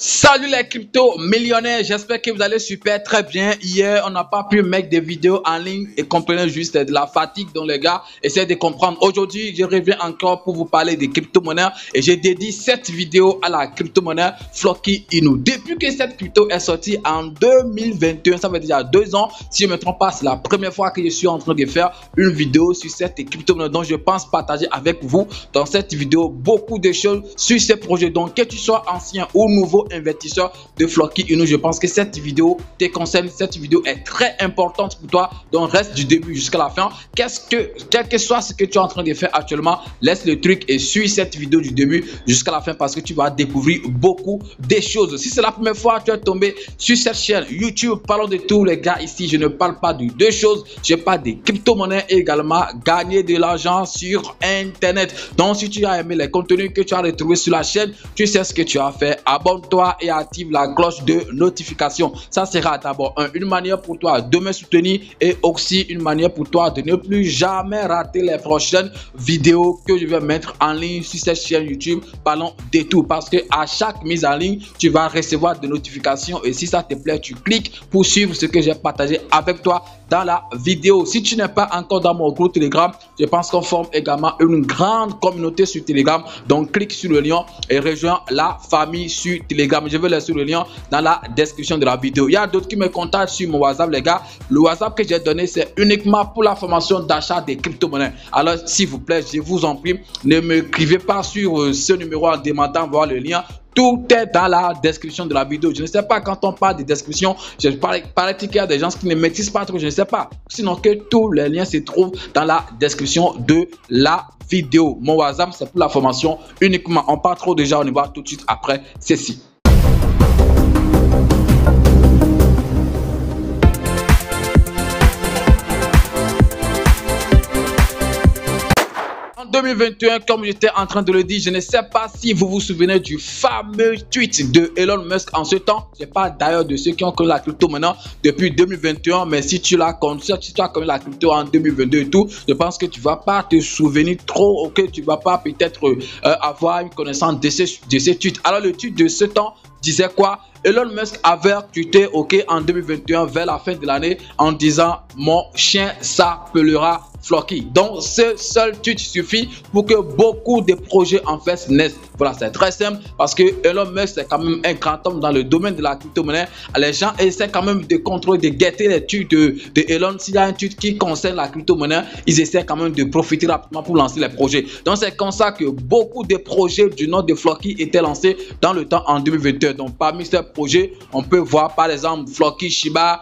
Salut les crypto millionnaires, j'espère que vous allez super très bien. Hier, on n'a pas pu mettre des vidéos en ligne et comprenez juste de la fatigue dont les gars essaient de comprendre. Aujourd'hui, je reviens encore pour vous parler des crypto-monnaies et j'ai dédié cette vidéo à la crypto-monnaie Floki Inu. Depuis que cette crypto est sortie en 2021, ça veut dire 2 ans, si je ne me trompe pas, c'est la première fois que je suis en train de faire une vidéo sur cette crypto-monnaie dont je pense partager avec vous dans cette vidéo beaucoup de choses sur ces projets. Donc, que tu sois ancien ou nouveau investisseur de Floki Inu, je pense que cette vidéo te concerne. Cette vidéo est très importante pour toi, donc reste du début jusqu'à la fin. Quel que soit ce que tu es en train de faire actuellement, laisse le truc et suis cette vidéo du début jusqu'à la fin parce que tu vas découvrir beaucoup de choses. Si c'est la première fois que tu es tombé sur cette chaîne YouTube, parlons de tous les gars ici. Je ne parle pas de deux choses, je parle des crypto-monnaies et également gagner de l'argent sur internet. Donc si tu as aimé les contenus que tu as retrouvés sur la chaîne, tu sais ce que tu as fait. Abonne-toi et active la cloche de notification. Ça sera d'abord une manière pour toi de me soutenir et aussi une manière pour toi de ne plus jamais rater les prochaines vidéos que je vais mettre en ligne sur cette chaîne YouTube. Parlons de tout parce que à chaque mise en ligne, tu vas recevoir des notifications et si ça te plaît, tu cliques pour suivre ce que j'ai partagé avec toi dans la vidéo. Si tu n'es pas encore dans mon groupe Telegram, je pense qu'on forme également une grande communauté sur Telegram. Donc clique sur le lien et rejoins la famille sur Telegram. Je vais laisser le lien dans la description de la vidéo. Il y a d'autres qui me contactent sur mon WhatsApp, les gars. Le WhatsApp que j'ai donné, c'est uniquement pour la formation d'achat des crypto-monnaies. Alors, s'il vous plaît, je vous en prie, ne m'écrivez pas sur ce numéro en demandant voir le lien. Tout est dans la description de la vidéo. Je ne sais pas, quand on parle de description, je paraît qu'il y a des gens qui ne maîtrisent pas trop, je ne sais pas. Sinon que tous les liens se trouvent dans la description de la vidéo. Mon WhatsApp, c'est pour la formation uniquement. On part trop déjà, on y va tout de suite après ceci. En 2021, comme j'étais en train de le dire, je ne sais pas si vous vous souvenez du fameux tweet de Elon Musk en ce temps. Je parle d'ailleurs de ceux qui ont connu la crypto maintenant depuis 2021, mais si tu as connu la crypto en 2022 et tout, je pense que tu ne vas pas te souvenir trop, ok, tu ne vas pas peut-être avoir une connaissance de ces tweets. Alors le tweet de ce temps disait quoi? Elon Musk avait tweeté ok en 2021 vers la fin de l'année en disant mon chien s'appellera Floki. Donc ce seul tweet suffit pour que beaucoup de projets en fait naissent. Voilà, c'est très simple parce que Elon Musk c'est quand même un grand homme dans le domaine de la crypto-monnaie. Les gens essaient quand même de contrôler, de guetter les tweets de Elon. S'il y a un tweet qui concerne la crypto-monnaie, ils essaient quand même de profiter rapidement pour lancer les projets. Donc c'est comme ça que beaucoup de projets du nom de Floki étaient lancés dans le temps en 2021. Donc parmi ces projets, on peut voir par exemple Floki Shiba,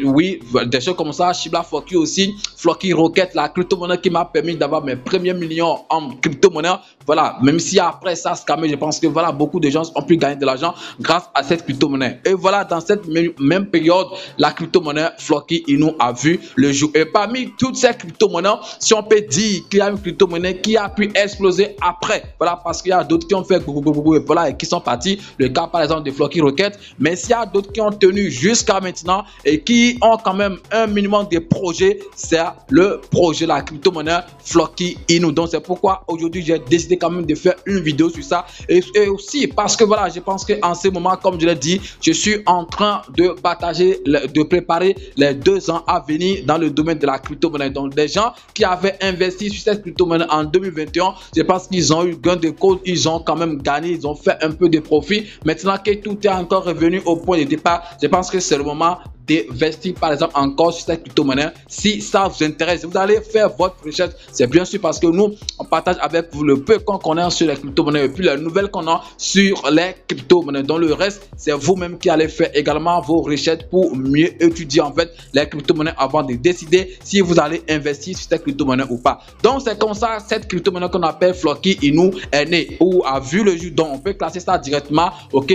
oui, des choses comme ça, Shiba Floki aussi, Floki Rocket, la crypto-monnaie qui m'a permis d'avoir mes premiers millions en crypto-monnaie. Voilà, même si après ça scamé, je pense que voilà, beaucoup de gens ont pu gagner de l'argent grâce à cette crypto-monnaie. Et voilà, dans cette même période, la crypto-monnaie Floki Inu a vu le jour. Et parmi toutes ces crypto-monnaies, si on peut dire qu'il y a une crypto-monnaie qui a pu exploser après, voilà, parce qu'il y a d'autres qui ont fait et voilà, et qui sont partis. Le cas par exemple de Floki Rocket, mais s'il y a d'autres qui ont tenu jusqu'à maintenant et qui ont quand même un minimum de projets, c'est le projet la crypto-monnaie Floki Inu. Donc c'est pourquoi aujourd'hui j'ai décidé quand même de faire une vidéo sur ça et aussi parce que voilà, je pense que en ce moment, comme je l'ai dit, je suis en train de partager, de préparer les 2 ans à venir dans le domaine de la crypto-monnaie. Donc des gens qui avaient investi sur cette crypto-monnaie en 2021, je pense qu'ils ont eu gain de cause, ils ont quand même gagné, ils ont fait un peu de profit. Maintenant que tout est encore revenu au point de départ, je pense que c'est le moment d'investir par exemple encore sur cette crypto-monnaie. Si ça vous intéresse, vous allez faire votre recherche. C'est bien sûr parce que nous, on partage avec vous le peu qu'on connaît sur les crypto-monnaies et puis les nouvelles qu'on a sur les crypto-monnaies. Donc le reste, c'est vous-même qui allez faire également vos recherches pour mieux étudier en fait les crypto-monnaies avant de décider si vous allez investir sur cette crypto-monnaie ou pas. Donc c'est comme ça, cette crypto-monnaie qu'on appelle Floki Inu est née ou a vu le jour. Donc on peut classer ça directement, ok,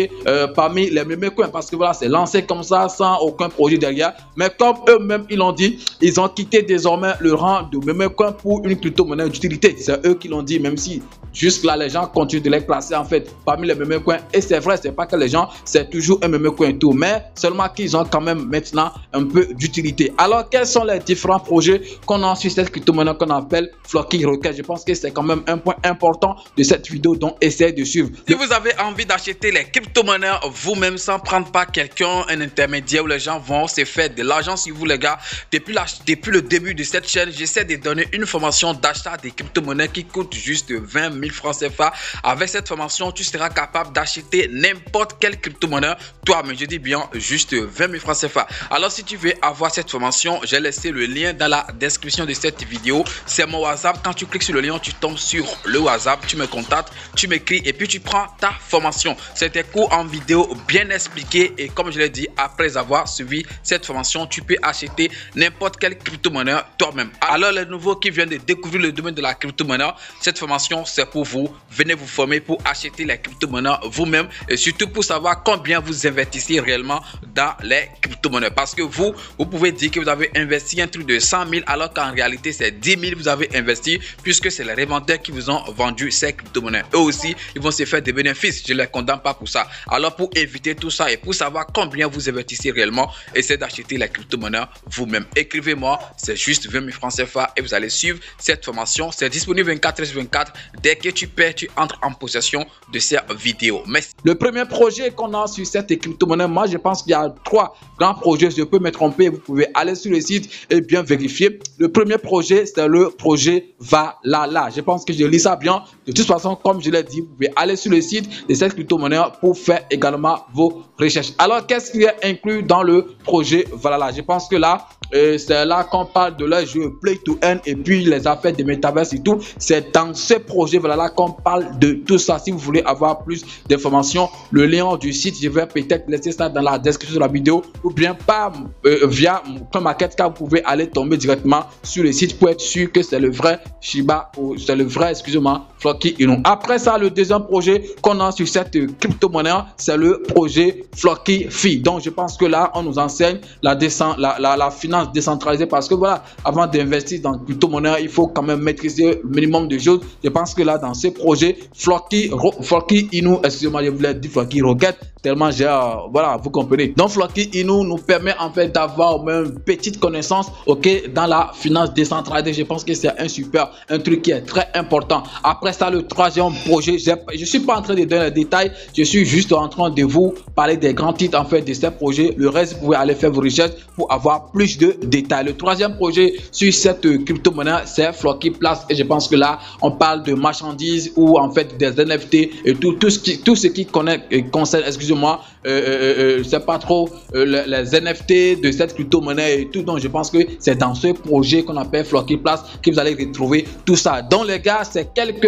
parmi les mêmes coins parce que voilà, c'est lancé comme ça sans aucun projet projet derrière. Mais comme eux-mêmes, ils l'ont dit, ils ont quitté désormais le rang de Memecoin pour une crypto-monnaie d'utilité. C'est eux qui l'ont dit, même si jusque-là, les gens continuent de les classer en fait parmi les Memecoins. Et c'est vrai, c'est pas que les gens, c'est toujours un Memecoin et tout. Mais seulement qu'ils ont quand même maintenant un peu d'utilité. Alors, quels sont les différents projets qu'on a sur cette crypto-monnaie qu'on appelle Flocky Rocket? Je pense que c'est quand même un point important de cette vidéo, donc essayez de suivre. Si vous avez envie d'acheter les crypto-monnaies vous-même sans prendre pas quelqu'un, un intermédiaire où les gens vont se faire de l'argent sur vous les gars, depuis le début de cette chaîne, j'essaie de donner une formation d'achat des crypto-monnaies qui coûte juste 20 000 francs CFA. Avec cette formation, tu seras capable d'acheter n'importe quelle crypto-monnaie toi-même. Je dis bien juste 20 000 francs CFA. Alors si tu veux avoir cette formation, j'ai laissé le lien dans la description de cette vidéo. C'est mon WhatsApp. Quand tu cliques sur le lien, tu tombes sur le WhatsApp, tu me contactes, tu m'écris et puis tu prends ta formation. C'est un cours en vidéo bien expliqué et comme je l'ai dit, après avoir suivi cette formation, tu peux acheter n'importe quelle crypto-monnaie toi-même. Alors les nouveaux qui viennent de découvrir le domaine de la crypto-monnaie, cette formation c'est pour vous. Venez vous former pour acheter les crypto-monnaies vous-même et surtout pour savoir combien vous investissez réellement dans les crypto-monnaies. Parce que vous pouvez dire que vous avez investi un truc de 100 000 alors qu'en réalité c'est 10 000 vous avez investi puisque c'est les revendeurs qui vous ont vendu ces crypto-monnaies. Eux aussi, ils vont se faire des bénéfices. Je ne les condamne pas pour ça. Alors pour éviter tout ça et pour savoir combien vous investissez réellement, essayez d'acheter les crypto-monnaies vous-même. Écrivez-moi, c'est juste 20 000 francs CFA et vous allez suivre cette formation. C'est disponible 24/24. Dès que tu paies, tu entres en possession de ces vidéos. Merci. Le premier projet qu'on a sur cette crypto-monnaie, moi je pense qu'il y a 3 grands projets. Je peux me tromper, vous pouvez aller sur le site et bien vérifier. Le premier projet, c'est le projet Valhalla. Je pense que je lis ça bien. De toute façon, comme je l'ai dit, vous pouvez aller sur le site de cette crypto-monnaie pour faire également vos recherches. Alors, qu'est-ce qui est inclus dans le projet Valhalla? Je pense que là, c'est là qu'on parle de leur jeu Play to Earn et puis les affaires de Metaverse et tout. C'est dans ce projet Valhalla qu'on parle de tout ça. Si vous voulez avoir plus d'informations, le lien du site, je vais peut-être laisser ça dans la description de la vidéo ou bien pas via CoinMarketCap, vous pouvez aller tomber directement sur le site pour être sûr que c'est le vrai Shiba ou c'est le vrai, excusez-moi, Flocky Inu. Après ça, le deuxième projet qu'on a sur cette crypto-monnaie, c'est le projet Flocky Fi. Donc, je pense que là, on nous enseigne la finance décentralisée parce que voilà, avant d'investir dans crypto-monnaie, il faut quand même maîtriser le minimum de choses. Je pense que là, dans ces projets, Flocky Inu, excusez-moi, je voulais dire Flocky Rocket, tellement j'ai, voilà, vous comprenez. Donc, Flocky Inu nous permet en fait d'avoir même une petite connaissance, ok, dans la finance décentralisée. Je pense que c'est un truc qui est très important. Après ça, le troisième projet, je suis pas en train de donner les détails, je suis juste en train de vous parler des grands titres en fait de ces projets. Le reste, vous pouvez aller faire vos recherches pour avoir plus de détails. Le troisième projet sur cette crypto-monnaie, c'est Flocky Place et je pense que là, on parle de marchandises ou en fait des NFT et tout ce qui concerne, excusez-moi, c'est pas trop les NFT de cette crypto-monnaie et tout. Donc, je pense que c'est dans ce projet qu'on appelle Flocky Place que vous allez retrouver tout ça. Donc, les gars, c'est quelques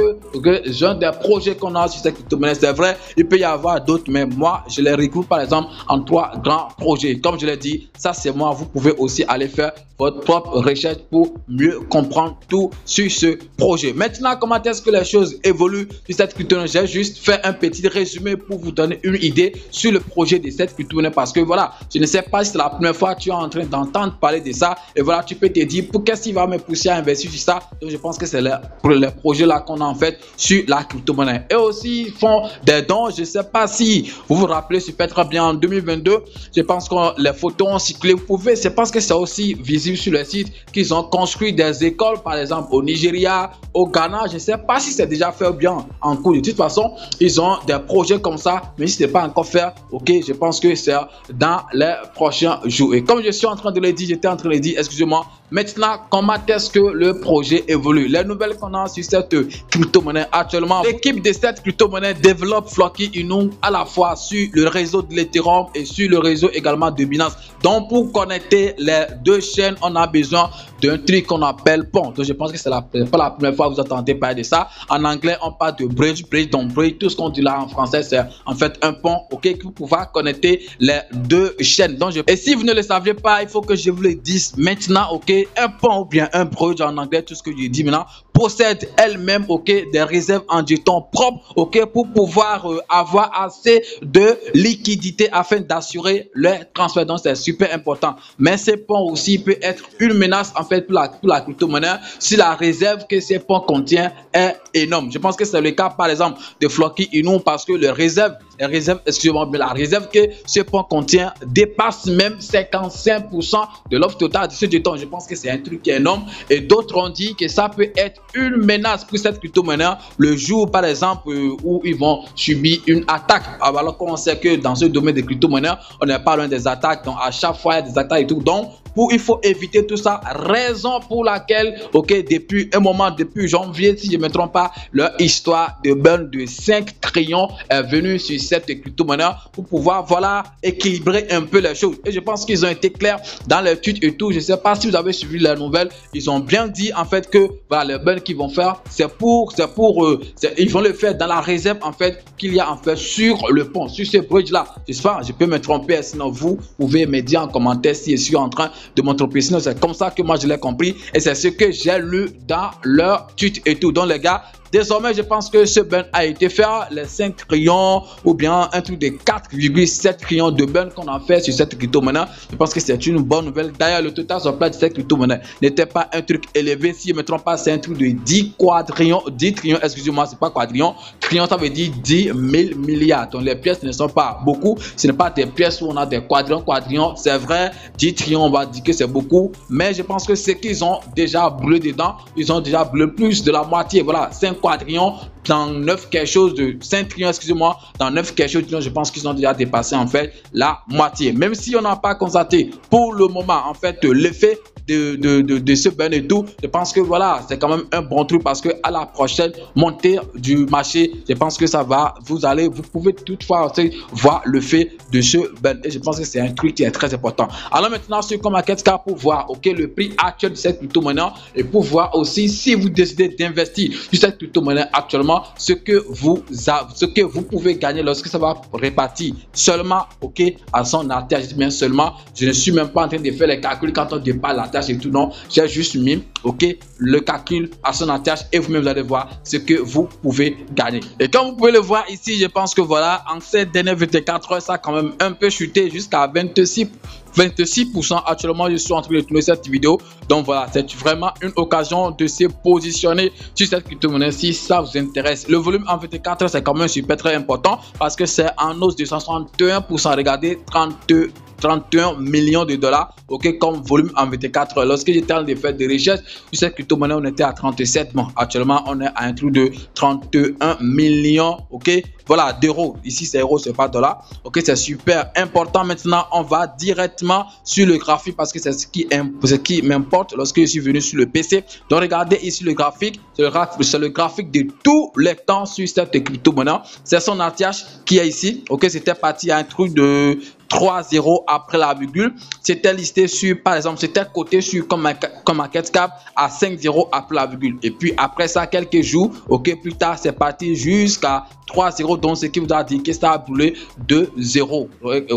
genre des projets qu'on a sur cette crypto-monnaie. C'est vrai, il peut y avoir d'autres, mais moi, je les regroupe par exemple en 3 grands projets. Comme je l'ai dit, ça c'est moi. Vous pouvez aussi aller faire votre propre recherche pour mieux comprendre tout sur ce projet. Maintenant, comment est-ce que les choses évoluent sur cette crypto-monnaie? J'ai juste fait un petit résumé pour vous donner une idée sur le projet de cette crypto-monnaie parce que voilà, je ne sais pas si c'est la première fois que tu es en train d'entendre parler de ça et voilà, tu peux te dire pour qu'est-ce qui va me pousser à investir sur ça. Donc, je pense que c'est pour les projets là qu'on a en fait sur la crypto-monnaie. Et aussi, ils font des dons. Je ne sais pas si vous vous rappelez, c'est peut-être bien en 2022, je pense que les photos ont cyclé. Vous pouvez, c'est parce que c'est aussi visible sur le site qu'ils ont construit des écoles, par exemple au Nigeria, au Ghana. Je ne sais pas si c'est déjà fait ou bien en cours. De toute façon, ils ont des projets comme ça, mais si ce n'est pas encore fait, ok, je pense que c'est dans les prochains jours. Et comme je suis en train de le dire, j'étais en train de le dire, excusez-moi. Maintenant, comment est-ce que le projet évolue? Les nouvelles qu'on a sur cette crypto-monnaie actuellement, l'équipe de cette crypto-monnaie développe Flocky Inu à la fois sur le réseau de l'Ethereum et sur le réseau également de Binance. Donc, pour connecter les deux chaînes, on a besoin d'un truc qu'on appelle pont. Donc, je pense que c'est pas la première fois que vous entendez parler de ça. En anglais, on parle de bridge, donc bridge. Tout ce qu'on dit là en français, c'est en fait un pont, ok, qui vous pouvez connecter les deux chaînes. Donc, et si vous ne le saviez pas, il faut que je vous le dise maintenant, ok, un pont ou bien un bridge en anglais, tout ce que je dis maintenant. possède elle-même, ok, des réserves en jetons propres, ok, pour pouvoir avoir assez de liquidité afin d'assurer le transfert. Donc c'est super important. Mais ces ponts aussi peut être une menace en fait pour la crypto-monnaie si la réserve que ces ponts contient est énorme. Je pense que c'est le cas par exemple de Floki Inu parce que la réserve que ce pont contient dépasse même 55% de l'offre totale de ce jeton. Je pense que c'est un truc énorme et d'autres ont dit que ça peut être une menace pour cette crypto-monnaie le jour par exemple où ils vont subir une attaque. Alors qu'on sait que dans ce domaine des crypto-monnaies, on n'est pas loin des attaques, donc à chaque fois il y a des attaques et tout. Donc il faut éviter tout ça, raison pour laquelle, ok, depuis un moment, depuis janvier, si je ne me trompe pas, leur histoire de burn de 5 trillions est venue sur cette crypto-monnaie pour pouvoir, voilà, équilibrer un peu les choses. Et je pense qu'ils ont été clairs dans les tweets et tout. Je ne sais pas si vous avez suivi la nouvelle. Ils ont bien dit, en fait, que voilà, le burn qu'ils vont faire, ils vont le faire dans la réserve, en fait, qu'il y a, en fait, sur le pont, sur ce bridge-là. J'espère, je peux me tromper, sinon vous pouvez me dire en commentaire si je suis en train de m'entreprendre. Sinon, c'est comme ça que moi je l'ai compris et c'est ce que j'ai lu dans leur tweet et tout. Donc les gars, désormais, je pense que ce burn a été fait, les 5 trillions ou bien un truc de 4,7 trillions de burn qu'on a fait sur cette crypto-monnaie. Je pense que c'est une bonne nouvelle. D'ailleurs, le total sur place de cette crypto-monnaie n'était pas un truc élevé. Si je ne me trompe pas, c'est un truc de 10 trillions, excusez-moi, c'est pas quadrillion. Trillion, ça veut dire 10 000 milliards. Donc les pièces ne sont pas beaucoup. Ce n'est pas des pièces où on a des quadrillions. C'est vrai, 10 trillions, on va dire que c'est beaucoup. Mais je pense que c'est qu'ils ont déjà brûlé dedans. Ils ont déjà brûlé plus de la moitié. Voilà, 5 quadrillions dans 9 quelque chose de 5 trillions, excusez-moi, dans 9 quelque chose, je pense qu'ils ont déjà dépassé en fait la moitié. Même si on n'a pas constaté pour le moment en fait l'effet de ce burn et tout, je pense que voilà, c'est quand même un bon truc parce que à la prochaine montée du marché, je pense que ça va, vous pouvez toutefois aussi voir le fait de ce burn et je pense que c'est un truc qui est très important. Alors maintenant sur CoinMarketCap pour voir ok le prix actuel de cette crypto-monnaie et pour voir aussi si vous décidez d'investir sur cette crypto-monnaie actuellement, ce que vous pouvez gagner lorsque ça va répartir seulement ok à son ATH. Je dis bien seulement, je ne suis même pas en train de faire les calculs quand on dépasse l'ATH et tout, non, j'ai juste mis ok le calcul à son ATH et vous-même vous allez voir ce que vous pouvez gagner. Et comme vous pouvez le voir ici, je pense que voilà, en ces dernières 24 heures, ça a quand même un peu chuté jusqu'à 26%. Actuellement, je suis en train de tourner cette vidéo. Donc voilà, c'est vraiment une occasion de se positionner sur cette crypto-monnaie si ça vous intéresse. Le volume en 24 heures, c'est quand même super très important parce que c'est en hausse de 161%. Regardez, 31 millions de dollars, ok, comme volume en 24 heures. Lorsque j'étais en train de faire des recherches sur cette crypto-monnaie, on était à 37. Bon, actuellement, on est à un truc de 31 millions, ok, voilà, d'euros. Ici, c'est euros, c'est pas dollars. Ok, c'est super important. Maintenant, on va directement sur le graphique parce que c'est ce qui m'importe lorsque je suis venu sur le PC. Donc, regardez ici le graphique. C'est le graphique de tous les temps sur cette crypto-monnaie. C'est son ATH qui est ici. Ok, c'était parti à un truc de 3,0 après la virgule. C'était listé sur, par exemple, c'était coté sur CoinMarketCap à 5,0 après la virgule. Et puis après ça, quelques jours, ok, plus tard, c'est parti jusqu'à 3,0. Donc, ce qui voudra dire que ça a brûlé de 0.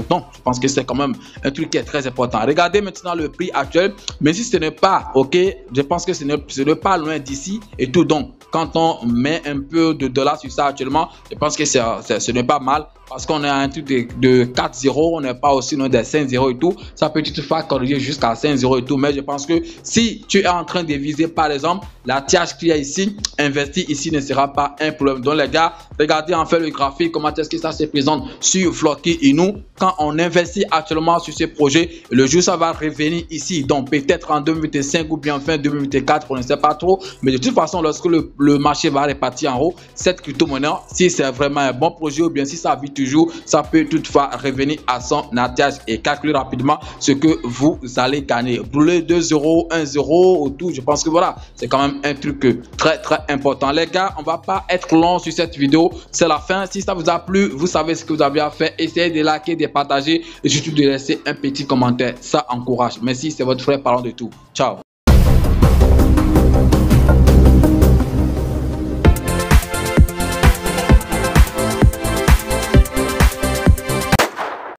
Donc, je pense que c'est quand même un truc qui est très important. Regardez maintenant le prix actuel. Mais si ce n'est pas, ok, je pense que ce n'est pas loin d'ici et tout. Donc, quand on met un peu de dollars sur ça actuellement, je pense que ce n'est pas mal. Parce qu'on est à un truc de 4,0, on n'est pas aussi loin des 5,0 et tout. Ça peut toutefois corriger jusqu'à 5,0 et tout. Mais je pense que si tu es en train de viser, par exemple, la TH qu'il y a ici, investir ici ne sera pas un problème. Donc les gars, regardez en fait le graphique, comment est-ce que ça se présente sur Floki Inu. Quand on investit actuellement sur ce projet, le jour ça va revenir ici. Donc peut-être en 2025 ou bien fin 2024, on ne sait pas trop. Mais de toute façon, lorsque le marché va repartir en haut, cette crypto-monnaie, si c'est vraiment un bon projet ou bien si ça vit toujours, ça peut toutefois revenir à son ATH et calculer rapidement ce que vous allez gagner. Brûler 2 euros, 1 euro ou tout, je pense que voilà, c'est quand même un truc très très important. Les gars, on va pas être long sur cette vidéo, c'est la fin. Si ça vous a plu, vous savez ce que vous avez à faire. Essayez de liker, de partager et surtout de laisser un petit commentaire, ça encourage. Merci, c'est votre frère parlant de tout. Ciao.